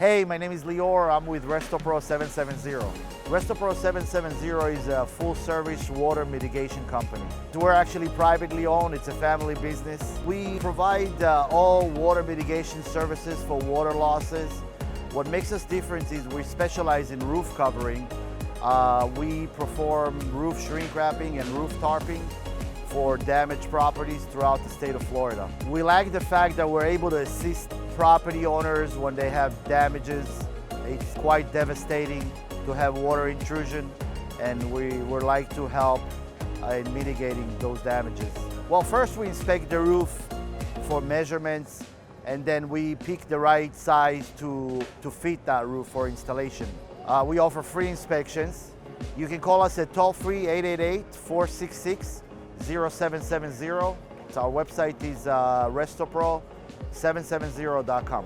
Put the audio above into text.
Hey, my name is Leor. I'm with RestoPro770. RestoPro770 is a full-service water mitigation company. We're actually privately owned. It's a family business. We provide all water mitigation services for water losses. What makes us different is we specialize in roof covering. We perform roof shrink wrapping and roof tarping for damaged properties throughout the state of Florida. We like the fact that we're able to assist property owners when they have damages. It's quite devastating to have water intrusion, and we would like to help in mitigating those damages. Well, first we inspect the roof for measurements, and then we pick the right size to fit that roof for installation. We offer free inspections. You can call us at toll-free 888-466-0770. Our website is RestoPro770.com.